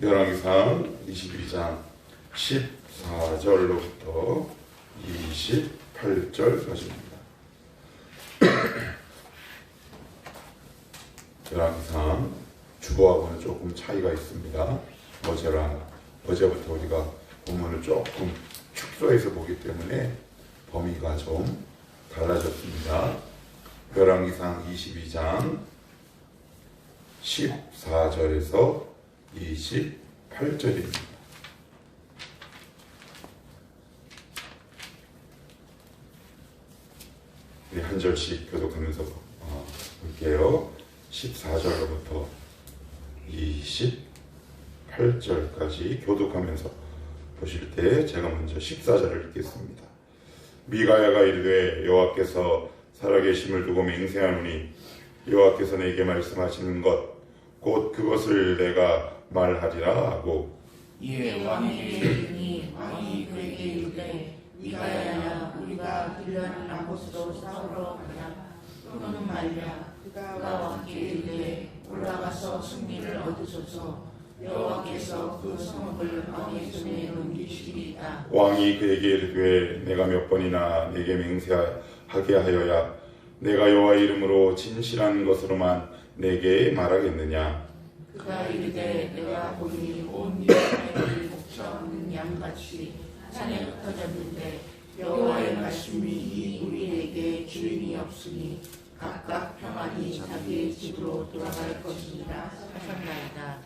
열왕기상 22장 14절로부터 28절까지입니다. 열왕기상 주보하고는 조금 차이가 있습니다. 어제부터 우리가 본문을 조금 축소해서 보기 때문에 범위가 좀 달라졌습니다. 열왕기상 22장 14절에서 28절입니다. 우리 한 절씩 교독하면서 볼게요. 14절로부터 28절까지 교독하면서 보실 때 제가 먼저 14절을 읽겠습니다. 미가야가 이르되 여호와께서 살아계심을 두고 맹세하노니 여호와께서 내게 말씀하시는 것 곧 그것을 내가 말하리라 하고 이에 왕에게 이르니 왕이 그에게 이르되 미가야야 우리가 길르는 나봇으로 싸우러 가자. 또는 말이야 그가 왕께 이르되 올라가서 승리를 얻으소서. 여호와께서 그 성읍을 왕의 손에 넘기시리이다. 왕이 그에게 이르되 내가 몇 번이나 내게 맹세하게 하여야 내가 여호와 이름으로 진실한 것으로만 내게 말하겠느냐. 그가 이르되 내가 보니 온 이스라엘이 목차 없는 양같이 산에 흩어졌는데 여호와의 말씀이 우리에게 주인이 없으니 각각 평안히 자기의 집으로 돌아갈 것이니라 하셨나이다.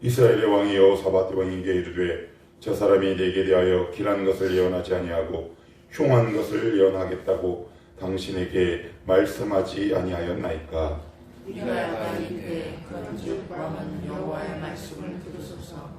이스라엘의 왕이 여호사밧 왕에게 이르되 저 사람이 내게 대하여 길한 것을 예언하지 아니하고 흉한 것을 예언하겠다고 당신에게 말씀하지 아니하였나이까. 미가야가 이르되 그런즉 왕은 여호와의 말씀을 들으소서.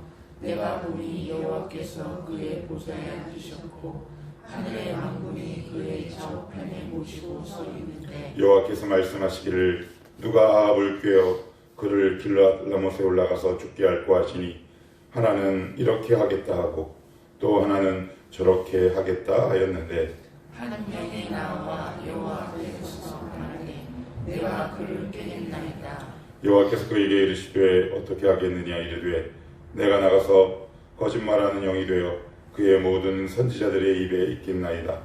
내가 보니 여호와께서 그의 보좌에 앉으셨고 하늘의 만군이 그의 좌우편에 모시고 서 있는데 여호와께서 말씀하시기를 누가 아합을 꾀어 그를 길앗 라못에 올라가서 죽게 할고 하시니 하나는 이렇게 하겠다 하고 또 하나는 저렇게 하겠다 하였는데 한 명이 나와 여호와 앞에 서서 말하되 내가 그를 깨겠나이다. 여호와께서 그에게 이르시되 어떻게 하겠느냐. 이르되 내가 나가서 거짓말하는 영이 되어 그의 모든 선지자들의 입에 있겠나이다.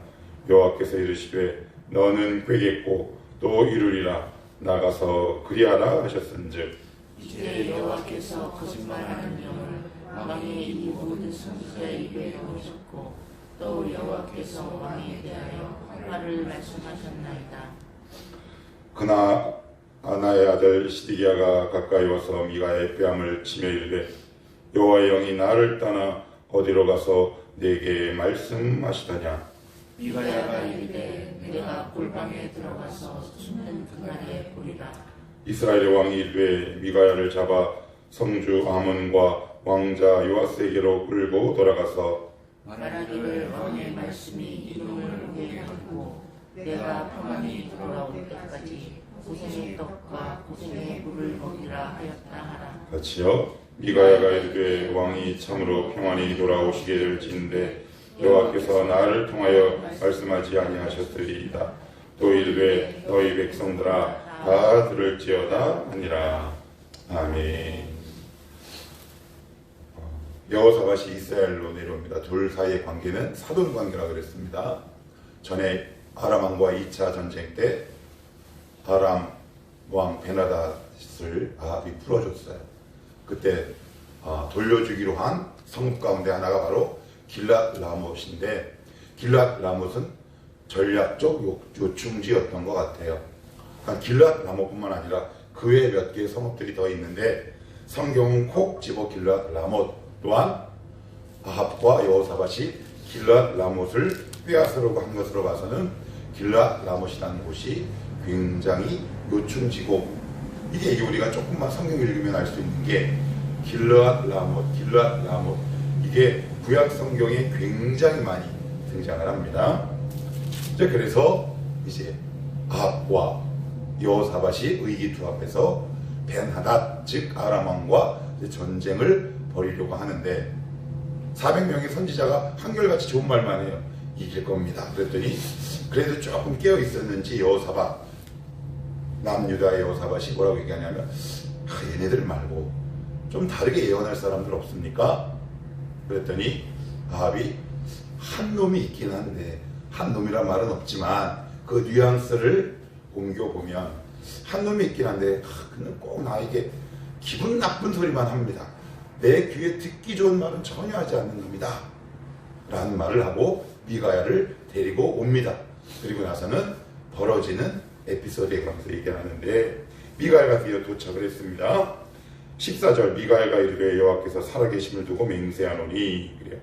여호와께서 이르시되 너는 꾀겠고 또 이루리라. 나가서 그리하라 하셨은즉 이제 여호와께서 거짓말하는 영을 왕의 이 모든 선지자의 입에 넣으셨고 또 여호와께서 왕에 대하여 화를 말씀하셨나이다. 그나 아나의 아들 시드기야가 가까이 와서 미가의 뺨을 치며 이르되 여호와의 영이 나를 떠나 어디로 가서 내게 말씀하시더냐. 미가야가 이르되 내가 골방에 들어가서 숨는 그날에 보리라. 이스라엘의 왕이 이르되 미가야를 잡아 성주 아몬과 왕자 요아스에게로 끌고 돌아가서 말하기를 왕의 말씀이 이름을 오게 하고 내가 평안히 돌아올 때까지 고생의 떡과 고생의 물을 먹이라 하였다 하라. 같이요. 미가야가 이르되 왕이 참으로 평안히 돌아오시게 될지인데 여호와께서 나를 통하여 말씀하지 아니하셨으리이다. 또 이르되 너희 백성들아 다 들을지어다 하니라. 아멘. 여호사밧이 이스라엘로 내려옵니다. 둘 사이의 관계는 사돈 관계라 그랬습니다. 전에 아람 왕과 2차 전쟁 때 아람 왕 베나닷을 아합이 풀어줬어요. 그때 돌려주기로 한 성읍 가운데 하나가 바로 길랏 라못인데 길랏 라못은 전략적 요충지였던 것 같아요. 그러니까 길랏 라못뿐만 아니라 그 외에 몇 개의 성읍들이 더 있는데 성경은 콕 집어 길랏 라못 또한 아합과 여호사밧이 길랏 라못을 빼앗으려고 한 것으로 봐서는 길랏 라못이라는 곳이 굉장히 요충지고 이게 우리가 조금만 성경 읽으면 알 수 있는 게 길랏 라못 이게 구약 성경에 굉장히 많이 등장을 합니다. 그래서 이제 아합과 여호사밧이 의기투합해서 벤하닷 즉 아람 왕과 전쟁을 벌이려고 하는데 400명의 선지자가 한결같이 좋은 말만 해요. 이길 겁니다. 그랬더니 그래도 조금 깨어 있었는지 남유다의 여호사밧이 뭐라고 얘기하냐면 얘네들 말고 좀 다르게 예언할 사람들 없습니까? 그랬더니 아합이 한 놈이 있긴 한데, 한 놈이란 말은 없지만 그 뉘앙스를 옮겨보면 한 놈이 있긴 한데 그는 꼭 나에게 기분 나쁜 소리만 합니다. 내 귀에 듣기 좋은 말은 전혀 하지 않는 놈이다 라는 말을 하고 미가야를 데리고 옵니다. 그리고 나서는 벌어지는 에피소드에 관해서 얘기하는데, 미가야가 드디어 도착을 했습니다. 14절, 미가야가 이르되 여호와께서 살아계심을 두고 맹세하노니. 그래요.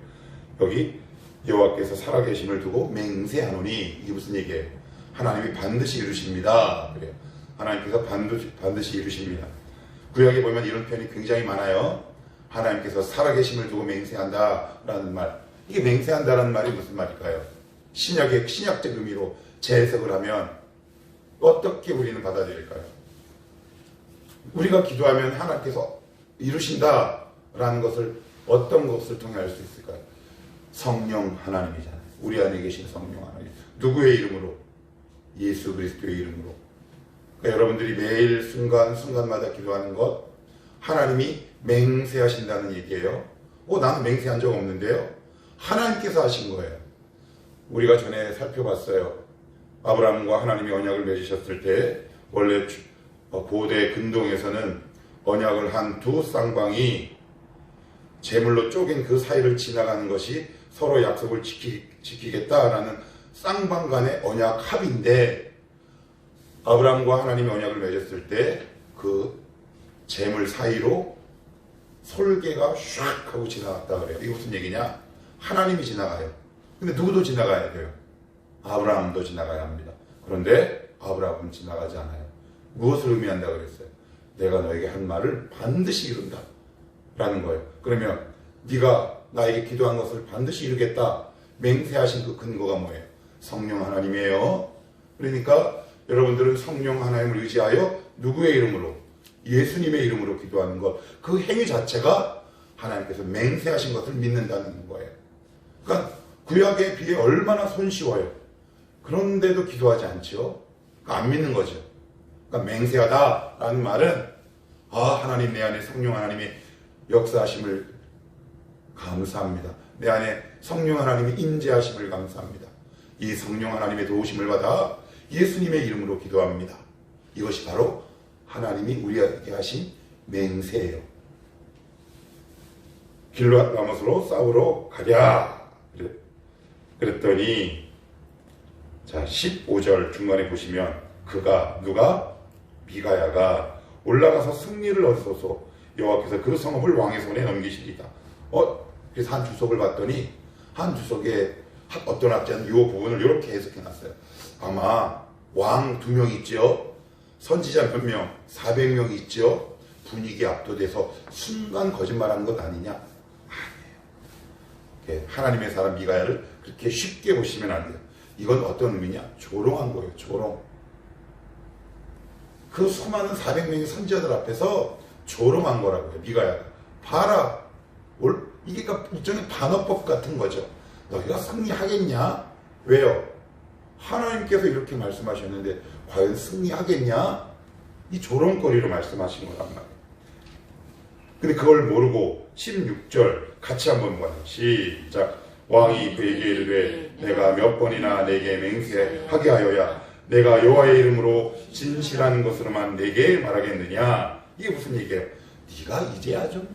여기 여호와께서 살아계심을 두고 맹세하노니, 이게 무슨 얘기예요? 하나님이 반드시 이루십니다. 그래요. 하나님께서 반드시 이루십니다. 구약에 보면 이런 표현이 굉장히 많아요. 하나님께서 살아계심을 두고 맹세한다라는 말. 이게 맹세한다라는 말이 무슨 말일까요? 신약적 의미로 재해석을 하면 어떻게 우리는 받아들일까요? 우리가 기도하면 하나님께서 이루신다라는 것을 어떤 것을 통해 알 수 있을까요? 성령 하나님이잖아요. 우리 안에 계신 성령 하나님. 누구의 이름으로? 예수 그리스도의 이름으로. 그러니까 여러분들이 매일 순간마다 기도하는 것, 하나님이 맹세하신다는 얘기예요. 나는 맹세한 적 없는데요. 하나님께서 하신 거예요. 우리가 전에 살펴봤어요. 아브라함과 하나님이 언약을 맺으셨을 때 원래 고대 근동에서는 언약을 한 두 쌍방이 제물로 쪼갠 그 사이를 지나가는 것이 서로 약속을 지키겠다라는 쌍방 간의 언약 합인데, 아브라함과 하나님이 언약을 맺었을 때 그 제물 사이로 솔개가 샥 하고 지나갔다 그래요. 이게 무슨 얘기냐? 하나님이 지나가요. 근데 누구도 지나가야 돼요. 아브라함도 지나가야 합니다. 그런데 아브라함은 지나가지 않아요. 무엇을 의미한다 그랬어요? 내가 너에게 한 말을 반드시 이룬다 라는 거예요. 그러면 네가 나에게 기도한 것을 반드시 이루겠다 맹세하신 그 근거가 뭐예요? 성령 하나님이에요. 그러니까 여러분들은 성령 하나님을 의지하여 누구의 이름으로? 예수님의 이름으로 기도하는 것, 그 행위 자체가 하나님께서 맹세하신 것을 믿는다는 거예요. 그러니까 구약에 비해 얼마나 손쉬워요. 그런데도 기도하지 않죠. 그러니까 안 믿는 거죠. 그러니까 맹세하다라는 말은 하나님 내 안에 성령 하나님의 역사하심을 감사합니다. 내 안에 성령 하나님의 임재하심을 감사합니다. 이 성령 하나님의 도우심을 받아 예수님의 이름으로 기도합니다. 이것이 바로 하나님이 우리에게 하신 맹세예요. 길르앗라못으로 싸우러 가랴. 그랬더니 자 15절 중간에 보시면 누가? 미가야가 올라가서 승리를 얻어서 여호와께서 그 성읍을 왕의 손에 넘기시리다. 그래서 한 주석을 봤더니 한 주석에 어떤 학자는 이 부분을 이렇게 해석해놨어요. 아마 왕 2명 있죠. 선지자 몇 명? 400명 있죠. 분위기에 압도돼서 순간 거짓말하는 것 아니냐? 아니에요. 하나님의 사람 미가야를 그렇게 쉽게 보시면 안 돼요. 이건 어떤 의미냐? 조롱한 거예요. 조롱. 그 수많은 400명의 선지자들 앞에서 조롱한 거라고요. 미가야가. 봐라. 이게 일종의 반어법 같은 거죠. 너희가 승리하겠냐? 왜요? 하나님께서 이렇게 말씀하셨는데 과연 승리하겠냐? 이 조롱거리로 말씀하신 거란 말이에요. 근데 그걸 모르고 16절 같이 한번 봐요. 시작. 왕이 그에게 이르되 내가 몇 번이나 내게 맹세하게 하여야 내가 여호와의 이름으로 진실한 것으로만 내게 말하겠느냐? 이게 무슨 얘기예요? 네가 이제야 좀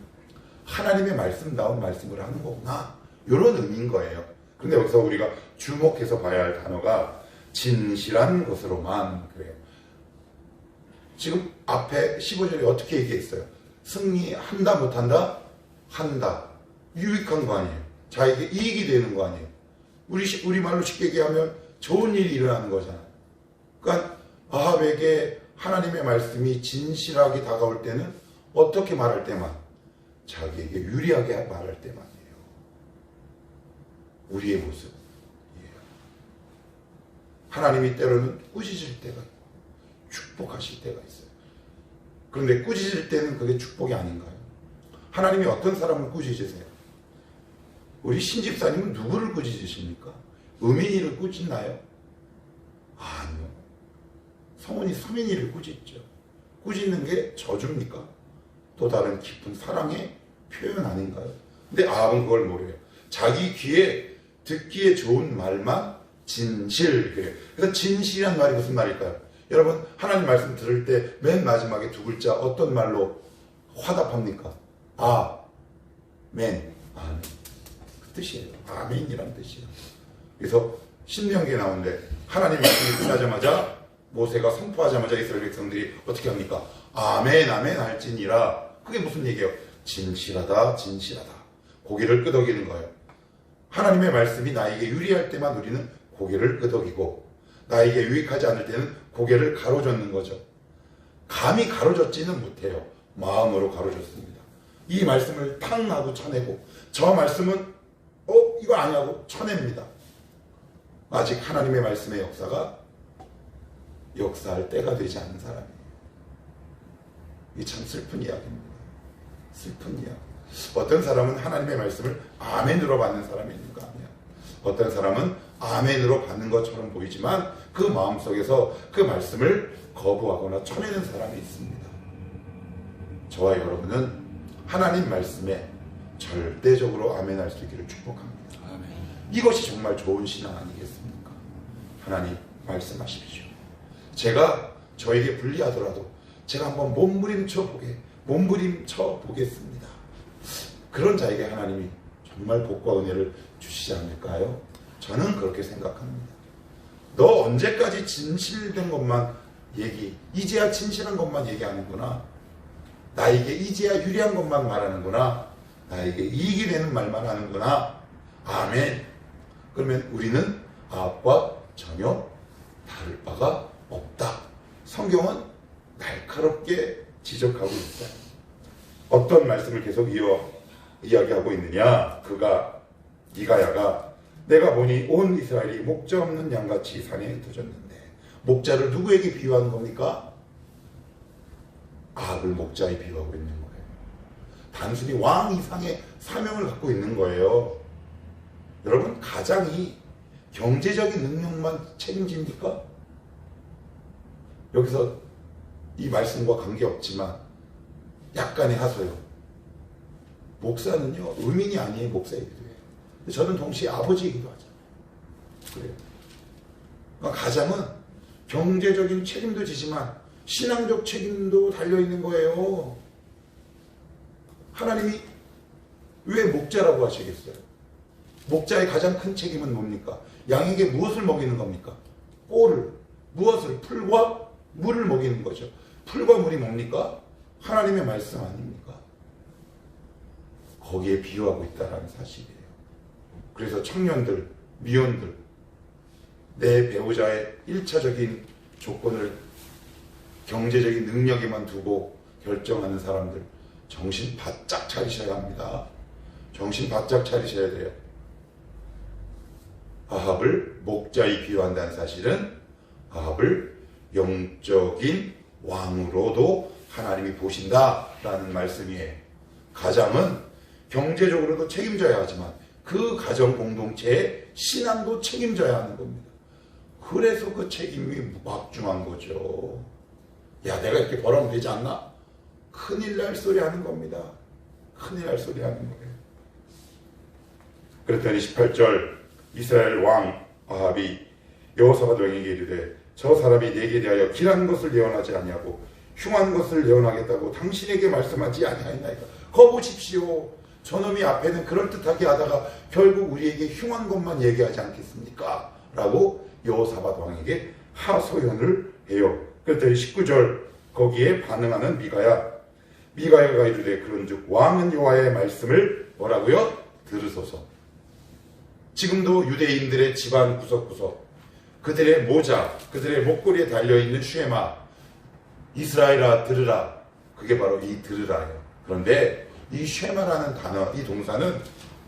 하나님의 말씀다운 말씀을 하는 거구나. 이런 의미인 거예요. 근데 여기서 우리가 주목해서 봐야 할 단어가 진실한 것으로만 그래요. 지금 앞에 15절에 어떻게 얘기했어요? 승리한다 못한다? 한다. 유익한 거 아니에요. 자에게 이익이 되는 거 아니에요. 우리 말로 쉽게 얘기하면 좋은 일이 일어나는 거잖아요. 그러니까 아합에게 하나님의 말씀이 진실하게 다가올 때는 어떻게 말할 때만? 자기에게 유리하게 말할 때만이에요. 우리의 모습. 하나님이 때로는 꾸짖을 때가 있고 축복하실 때가 있어요. 그런데 꾸짖을 때는 그게 축복이 아닌가요? 하나님이 어떤 사람을 꾸짖으세요? 우리 신집사님은 누구를 꾸짖으십니까? 의민이를 꾸짖나요? 아니요. 성은이 서민이를 꾸짖죠. 꾸짖는 게 저주입니까? 또 다른 깊은 사랑의 표현 아닌가요? 근데 아합은 그걸 모르요. 자기 귀에 듣기에 좋은 말만 진실 그래요. 그래서 진실이란 말이 무슨 말일까요? 여러분 하나님 말씀 들을 때 맨 마지막에 두 글자 어떤 말로 화답합니까? 아멘. 아멘. 그 뜻이에요. 아멘이란 뜻이에요. 그래서 신명기에 나오는데 하나님 말씀이 끝나자마자 모세가 선포하자마자 이스라엘 백성들이 어떻게 합니까? 아멘 아멘 할지니라. 그게 무슨 얘기예요? 진실하다 진실하다. 고개를 끄덕이는 거예요. 하나님의 말씀이 나에게 유리할 때만 우리는 고개를 끄덕이고 나에게 유익하지 않을 때는 고개를 가로젓는 거죠. 감히 가로젓지는 못해요. 마음으로 가로젓습니다. 이 말씀을 탕 하고 쳐내고 저 말씀은 이거 아니하고 쳐냅니다. 아직 하나님의 말씀의 역사가 역사할 때가 되지 않은 사람이에요. 이게 참 슬픈 이야기입니다. 슬픈 이야기. 어떤 사람은 하나님의 말씀을 아멘으로 받는 사람이 있는 거 아니야. 어떤 사람은 아멘으로 받는 것처럼 보이지만 그 마음속에서 그 말씀을 거부하거나 쳐내는 사람이 있습니다. 저와 여러분은 하나님 말씀에 절대적으로 아멘할 수 있기를 축복합니다. 아멘. 이것이 정말 좋은 신앙 아니겠습니까? 하나님 말씀하십시오. 제가 저에게 불리하더라도 제가 한번 몸부림쳐 보겠습니다. 그런 자에게 하나님이 정말 복과 은혜를 주시지 않을까요? 저는 그렇게 생각합니다. 너 언제까지 진실된 것만 이제야 진실한 것만 얘기하는구나. 나에게 이제야 유리한 것만 말하는구나. 나에게 이익이 되는 말만 하는구나. 아멘. 그러면 우리는 아합과 전혀 다를 바가 없다. 성경은 날카롭게 지적하고 있어요. 어떤 말씀을 계속 이야기하고 있느냐. 미가야가 내가 보니 온 이스라엘이 목자 없는 양같이 산에 흩어졌는데 목자를 누구에게 비유하는 겁니까? 아합을 목자에 비유하고 있는 거예요. 단순히 왕 이상의 사명을 갖고 있는 거예요. 여러분 가장이 경제적인 능력만 책임집니까? 여기서 이 말씀과 관계없지만 약간의 하소요. 목사는요 의민이 아니에요. 목사이기도 해요. 저는 동시에 아버지이기도 하죠. 그래요. 그러니까 가장은 경제적인 책임도 지지만 신앙적 책임도 달려있는 거예요. 하나님이 왜 목자라고 하시겠어요? 목자의 가장 큰 책임은 뭡니까? 양에게 무엇을 먹이는 겁니까? 무엇을? 풀과 물을 먹이는 거죠. 풀과 물이 뭡니까? 하나님의 말씀 아닙니까? 거기에 비유하고 있다는 사실이에요. 그래서 청년들, 미혼들, 내 배우자의 1차적인 조건을 경제적인 능력에만 두고 결정하는 사람들 정신 바짝 차리셔야 합니다. 정신 바짝 차리셔야 돼요. 아합을 목자에 비유한다는 사실은 아합을 영적인 왕으로도 하나님이 보신다라는 말씀이에요. 가장은 경제적으로도 책임져야 하지만 그 가정 공동체의 신앙도 책임져야 하는 겁니다. 그래서 그 책임이 막중한 거죠. 야, 내가 이렇게 벌하면 되지 않나? 큰일 날 소리 하는 겁니다. 큰일 날 소리 하는 거예요. 그랬더니 18절 이스라엘 왕 아합이 여호사밧 왕에게 이르되 저 사람이 내게 대하여 길한 것을 예언하지 아니하고 흉한 것을 예언하겠다고 당신에게 말씀하지 아니하였나이까. 거보십시오. 저놈이 앞에는 그럴듯하게 하다가 결국 우리에게 흉한 것만 얘기하지 않겠습니까? 라고 여호사밧 왕에게 하소연을 해요. 그랬더니 19절 거기에 반응하는 미가야가 이르되 그런즉 왕은 여호와의 말씀을 뭐라고요? 들으소서. 지금도 유대인들의 집안 구석구석 그들의 모자, 그들의 목걸이에 달려있는 쉐마, 이스라엘아 들으라. 그게 바로 이 들으라예요. 그런데 이 쉐마라는 단어, 이 동사는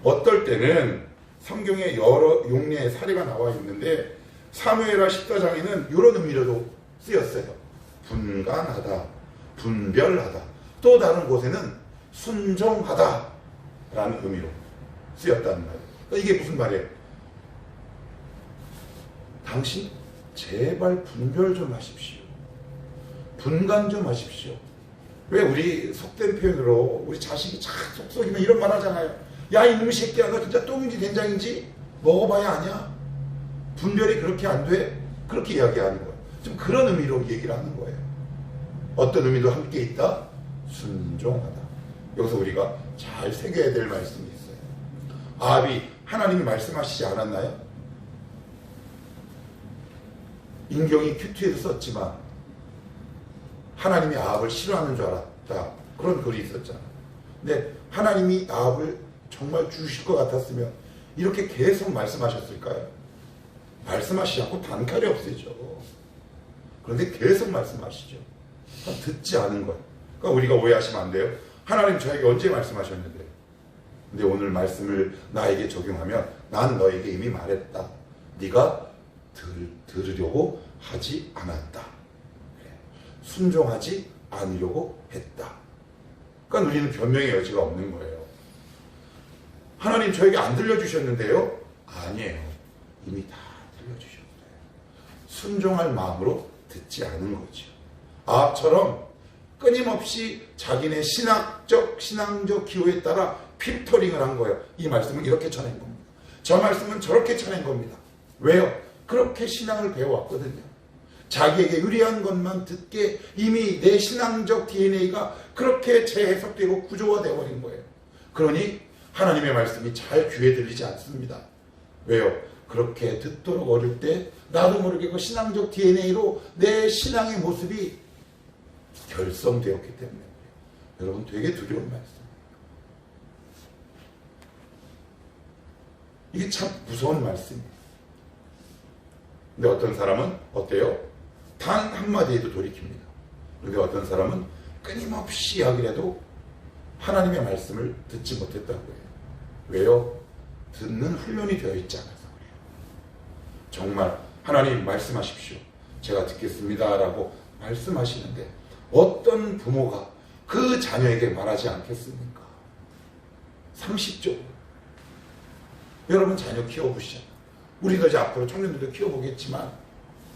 어떨 때는 성경에 여러 용례의 사례가 나와 있는데 사무엘하 14장에는 이런 의미로도 쓰였어요. 분간하다, 분별하다. 또 다른 곳에는 순종하다 라는 의미로 쓰였다는 말이에요. 이게 무슨 말이에요? 당신 제발 분별 좀 하십시오. 분간 좀 하십시오. 왜 우리 속된 표현으로 우리 자식이 착 속썩이면 이런 말 하잖아요. 야 이놈의 새끼야, 너 진짜 똥인지 된장인지 먹어봐야 아냐? 분별이 그렇게 안 돼? 그렇게 이야기하는 거예요. 좀 그런 의미로 얘기를 하는 거예요. 어떤 의미도 함께 있다? 순종하다. 여기서 우리가 잘 새겨야 될 말씀이 있어요. 아합이 하나님이 말씀하시지 않았나요? 인경이 큐티에도 썼지만 하나님이 아합을 싫어하는 줄 알았다. 그런 글이 있었잖아요. 근데 하나님이 아합을 정말 주실 것 같았으면 이렇게 계속 말씀하셨을까요? 말씀하시지 않고 단칼에 없애죠. 그런데 계속 말씀하시죠. 듣지 않은 것. 그러니까 우리가 오해하시면 안 돼요. 하나님 저에게 언제 말씀하셨는데? 근데 오늘 말씀을 나에게 적용하면 난 너에게 이미 말했다. 네가 들으려고 하지 않았다. 순종하지 않으려고 했다. 그러니까 우리는 변명의 여지가 없는 거예요. 하나님 저에게 안 들려주셨는데요? 아니에요. 이미 다 들려주셨어요. 순종할 마음으로 듣지 않은 거죠. 아합처럼 끊임없이 자기네 신앙적 기호에 따라 필터링을 한 거예요. 이 말씀은 이렇게 전한 겁니다. 저 말씀은 저렇게 전한 겁니다. 왜요? 그렇게 신앙을 배워왔거든요. 자기에게 유리한 것만 듣게 이미 내 신앙적 DNA가 그렇게 재해석되고 구조화되어 버린 거예요. 그러니 하나님의 말씀이 잘 귀에 들리지 않습니다. 왜요? 그렇게 듣도록 어릴 때 나도 모르게 그 신앙적 DNA로 내 신앙의 모습이 결성되었기 때문에 여러분 되게 두려운 말씀이에요. 이게 참 무서운 말씀이에요. 근데 어떤 사람은 어때요? 단 한마디에도 돌이킵니다. 그런데 어떤 사람은 끊임없이 이야기를 해도 하나님의 말씀을 듣지 못했다고 해요. 왜요? 듣는 훈련이 되어 있지 않아서 그래요. 정말 하나님 말씀하십시오. 제가 듣겠습니다 라고 말씀하시는데 어떤 부모가 그 자녀에게 말하지 않겠습니까? 상식적으로. 여러분 자녀 키워보시잖아요. 우리도 이제 앞으로 청년들도 키워보겠지만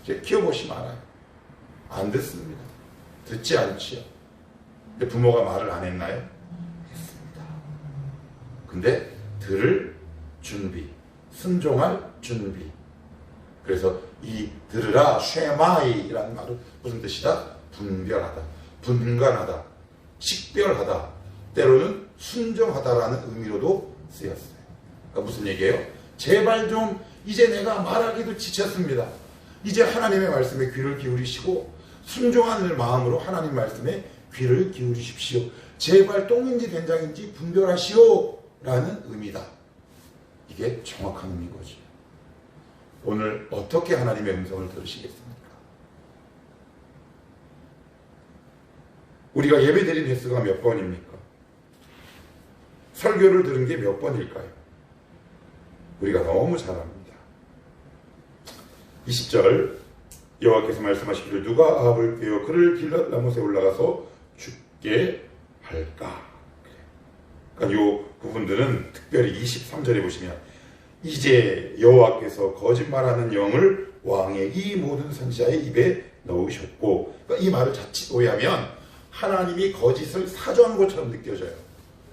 이제 키워보시면 알아요. 안 듣습니다. 듣지 않지요. 근데 부모가 말을 안 했나요? 했습니다. 근데 들을 준비, 순종할 준비. 그래서 이 들으라 쉐마이라는 말은 무슨 뜻이다? 분별하다, 분간하다, 식별하다, 때로는 순종하다라는 의미로도 쓰였어요. 그러니까 무슨 얘기예요? 제발 좀 이제 내가 말하기도 지쳤습니다. 이제 하나님의 말씀에 귀를 기울이시고 순종하는 마음으로 하나님 말씀에 귀를 기울이십시오. 제발 똥인지 된장인지 분별하시오 라는 의미다. 이게 정확한 의미인 거죠. 오늘 어떻게 하나님의 음성을 들으시겠습니까? 우리가 예배드린 횟수가 몇 번입니까? 설교를 들은 게 몇 번일까요? 우리가 너무 잘 압니다. 20절 여호와께서 말씀하시기를 누가 아합을 꾀어 그를 길랏 라못에 올라가서 죽게 할까? 그러니까 이 부분들은 특별히 23절에 보시면 이제 여호와께서 거짓말하는 영을 왕의 이 모든 선지자의 입에 넣으셨고, 그러니까 이 말을 자칫 오해하면 하나님이 거짓을 사주한 것처럼 느껴져요.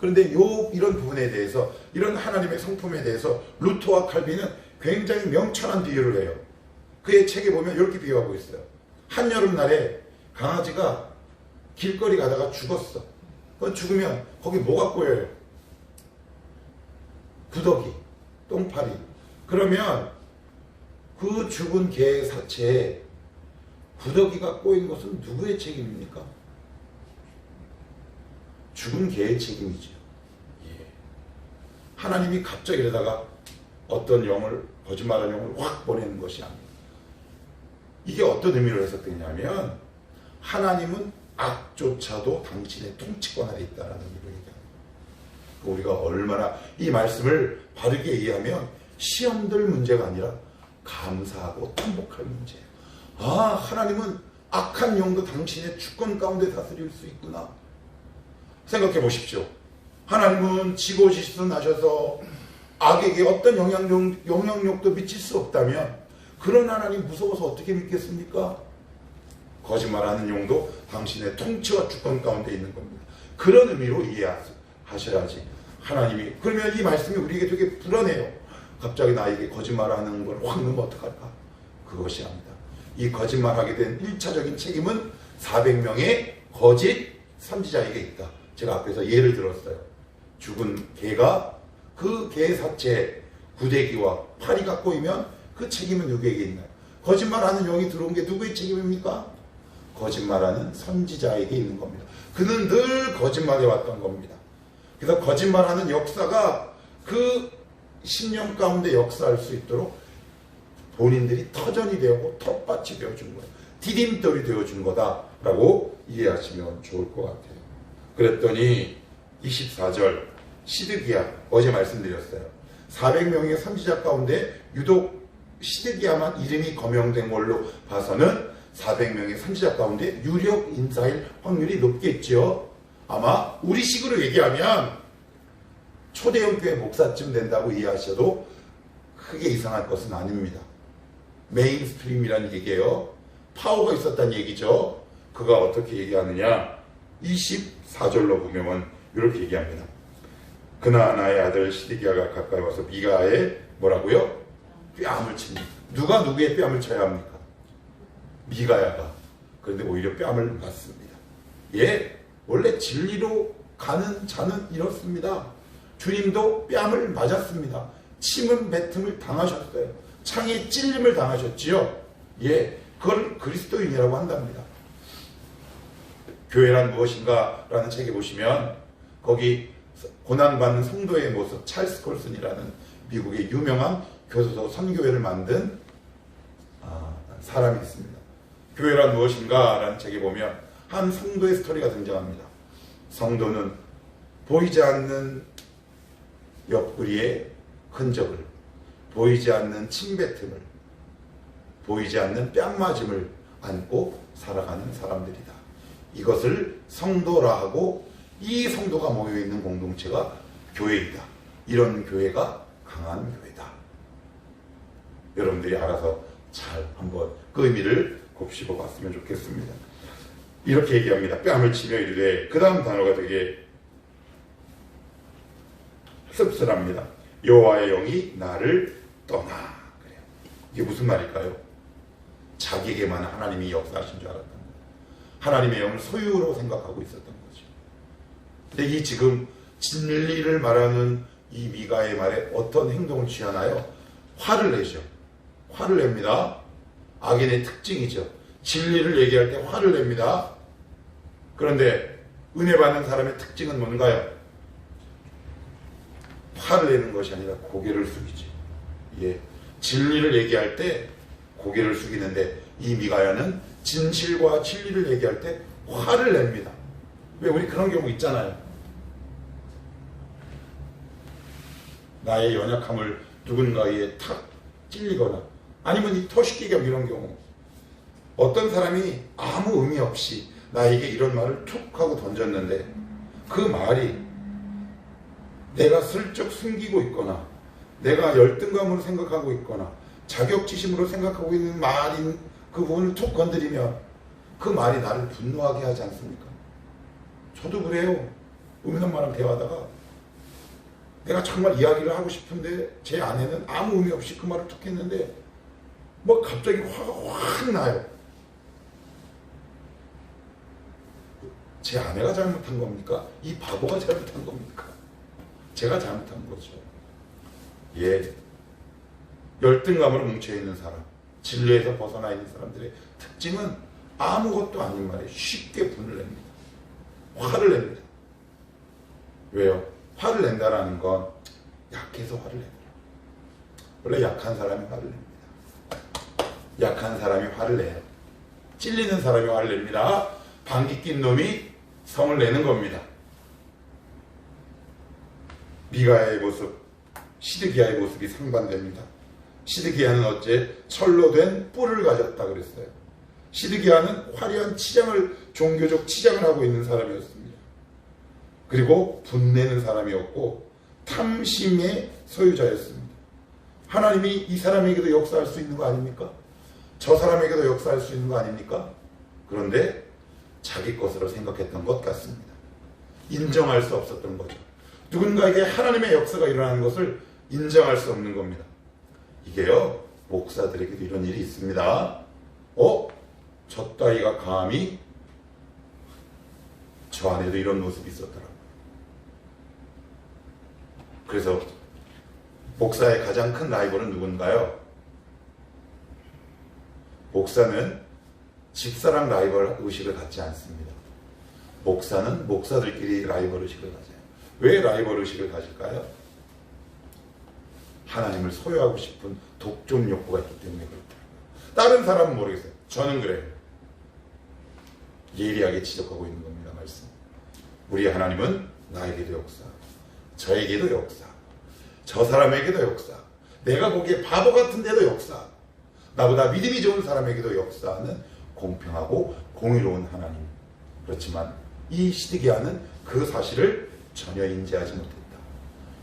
그런데 이런 부분에 대해서, 이런 하나님의 성품에 대해서 루터와 칼빈은 굉장히 명철한 비유를 해요. 그의 책에 보면 이렇게 비유하고 있어요. 한여름날에 강아지가 길거리 가다가 죽었어. 죽으면 거기 뭐가 꼬여요? 구더기, 똥파리. 그러면 그 죽은 개의 사체에 구더기가 꼬인 것은 누구의 책임입니까? 죽은 개의 책임이죠. 예. 하나님이 갑자기 이러다가 어떤 영을, 거짓말하는 영을 확 보내는 것이 아닙니다. 이게 어떤 의미로 해석되냐면 하나님은 악조차도 당신의 통치권 아래 있다는 의미로 얘기합니다. 우리가 얼마나 이 말씀을 바르게 이해하면 시험들 문제가 아니라 감사하고 통복할 문제예요. 아, 하나님은 악한 영도 당신의 주권 가운데 다스릴 수 있구나. 생각해 보십시오. 하나님은 지고지순하셔서 악에게 어떤 영향력도 미칠 수 없다면 그런 하나님 무서워서 어떻게 믿겠습니까? 거짓말하는 용도 당신의 통치와 주권 가운데 있는 겁니다. 그런 의미로 이해하시라지. 하나님이 그러면 이 말씀이 우리에게 되게 불안해요. 갑자기 나에게 거짓말하는 걸 확 넣으면 어떡할까? 그것이 아니다. 이 거짓말하게 된 1차적인 책임은 400명의 거짓 선지자에게 있다. 제가 앞에서 예를 들었어요. 죽은 개가 그 개 사체 구데기와 파리가 꼬이면 그 책임은 누구에게 있나요? 거짓말하는 영이 들어온 게 누구의 책임입니까? 거짓말하는 선지자에게 있는 겁니다. 그는 늘 거짓말해 왔던 겁니다. 그래서 거짓말하는 역사가 그 신령 가운데 역사할 수 있도록 본인들이 터전이 되고 텃밭이 되어준 거예요. 디딤돌이 되어준 거다라고 이해하시면 좋을 것 같아요. 그랬더니 24절 시드기야, 어제 말씀드렸어요. 400명의 선지자 가운데 유독 시드기야만 이름이 거명된 걸로 봐서는 400명의 선지자 가운데 유력 인사일 확률이 높겠죠. 아마 우리식으로 얘기하면 초대형 교회 목사쯤 된다고 이해하셔도 크게 이상할 것은 아닙니다. 메인스트림이라는 얘기예요. 파워가 있었다는 얘기죠. 그가 어떻게 얘기하느냐, 24절로 보면 이렇게 얘기합니다. 그나 나의 아들 시드기야가 가까이 와서 미가의 뭐라고요? 뺨을 칩니다. 누가 누구의 뺨을 쳐야 합니까? 미가야가. 그런데 오히려 뺨을 맞습니다. 예, 원래 진리로 가는 자는 이렇습니다. 주님도 뺨을 맞았습니다. 침은 뱉음을 당하셨어요. 창에 찔림을 당하셨지요. 예, 그걸 그리스도인이라고 한답니다. 교회란 무엇인가 라는 책에 보시면 거기 고난받는 성도의 모습, 찰스 콜슨이라는 미국의 유명한 교도소 선교회를 만든 사람이 있습니다. 교회란 무엇인가 라는 책에 보면 한 성도의 스토리가 등장합니다. 성도는 보이지 않는 옆구리의 흔적을, 보이지 않는 침뱉음을, 보이지 않는 뺨맞음을 안고 살아가는 사람들이다. 이것을 성도라 하고 이 성도가 모여있는 공동체가 교회이다. 이런 교회가 강한 교회다. 여러분들이 알아서 잘 한번 그 의미를 곱씹어 봤으면 좋겠습니다. 이렇게 얘기합니다. 뺨을 치며 이르되, 그 다음 단어가 되게 씁쓸합니다. 여호와의 영이 나를 떠나. 그래요. 이게 무슨 말일까요? 자기에게만 하나님이 역사하신 줄 알았던 거예요. 하나님의 영을 소유로 생각하고 있었던 거죠. 근데 이 지금 진리를 말하는 이 미가의 말에 어떤 행동을 취하나요? 화를 내죠. 화를 냅니다. 악인의 특징이죠. 진리를 얘기할 때 화를 냅니다. 그런데 은혜 받는 사람의 특징은 뭔가요? 화를 내는 것이 아니라 고개를 숙이지. 예, 진리를 얘기할 때 고개를 숙이는데 이 미가야는 진실과 진리를 얘기할 때 화를 냅니다. 왜 우리 그런 경우 있잖아요. 나의 연약함을 누군가에 탁 찔리거나 아니면 이 터식기경 이런 경우 어떤 사람이 아무 의미 없이 나에게 이런 말을 툭 하고 던졌는데 그 말이 내가 슬쩍 숨기고 있거나 내가 열등감으로 생각하고 있거나 자격지심으로 생각하고 있는 말인 그 부분을 툭 건드리면 그 말이 나를 분노하게 하지 않습니까? 저도 그래요. 음란마랑 대화하다가 내가 정말 이야기를 하고 싶은데 제 아내는 아무 의미 없이 그 말을 툭 했는데 뭐 갑자기 화가 확 나요. 제 아내가 잘못한 겁니까? 이 바보가 잘못한 겁니까? 제가 잘못한 거죠. 예, 열등감으로 뭉쳐있는 사람, 진리에서 벗어나 있는 사람들의 특징은 아무것도 아닌 말에 쉽게 분을 냅니다. 화를 냅니다. 왜요? 화를 낸다라는 건 약해서 화를 냅니다. 원래 약한 사람이 화를 냅니다. 약한 사람이 화를 내요. 찔리는 사람이 화를 냅니다. 방귀 낀 놈이 성을 내는 겁니다. 미가야의 모습, 시드기야의 모습이 상반됩니다. 시드기야는 어째 철로 된 뿔을 가졌다 그랬어요. 시드기야는 화려한 치장을, 종교적 치장을 하고 있는 사람이었습니다. 그리고 분내는 사람이었고 탐심의 소유자였습니다. 하나님이 이 사람에게도 역사할 수 있는 거 아닙니까? 저 사람에게도 역사할 수 있는 거 아닙니까? 그런데 자기 것으로 생각했던 것 같습니다. 인정할 수 없었던 거죠. 누군가에게 하나님의 역사가 일어나는 것을 인정할 수 없는 겁니다. 이게요, 목사들에게도 이런 일이 있습니다. 저 따위가 감히 저 안에도 이런 모습이 있었더라고요. 그래서 목사의 가장 큰 라이벌은 누군가요? 목사는 집사랑 라이벌 의식을 갖지 않습니다. 목사는 목사들끼리 라이벌 의식을 가져요. 왜 라이벌 의식을 가질까요? 하나님을 소유하고 싶은 독점 욕구가 있기 때문에 그렇더라고요. 다른 사람은 모르겠어요. 저는 그래요. 예리하게 지적하고 있는 겁니다. 말씀. 우리 하나님은 나에게도 역사, 저에게도 역사, 저 사람에게도 역사, 내가 보기에 바보 같은데도 역사, 나보다 믿음이 좋은 사람에게도 역사하는 공평하고 공의로운 하나님. 그렇지만 이 시드기야는 그 사실을 전혀 인지하지 못했다.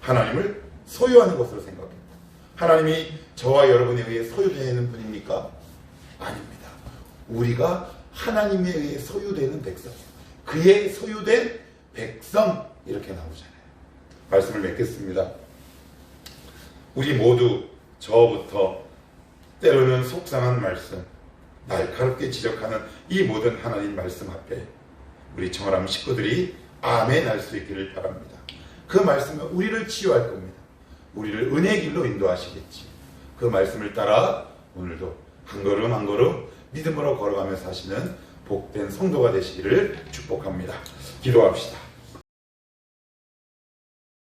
하나님을 소유하는 것으로 생각했다. 하나님이 저와 여러분에 의해 소유되는 분입니까? 아닙니다. 우리가 하나님에 의해 소유되는 백성, 그의 소유된 백성, 이렇게 나오잖아요. 말씀을 맺겠습니다. 우리 모두 저부터 때로는 속상한 말씀, 날카롭게 지적하는 이 모든 하나님 말씀 앞에 우리 청아람 식구들이 아멘 할 수 있기를 바랍니다. 그 말씀은 우리를 치유할 겁니다. 우리를 은혜의 길로 인도하시겠지. 그 말씀을 따라 오늘도 한 걸음 한 걸음 믿음으로 걸어가며 사시는 복된 성도가 되시기를 축복합니다. 기도합시다.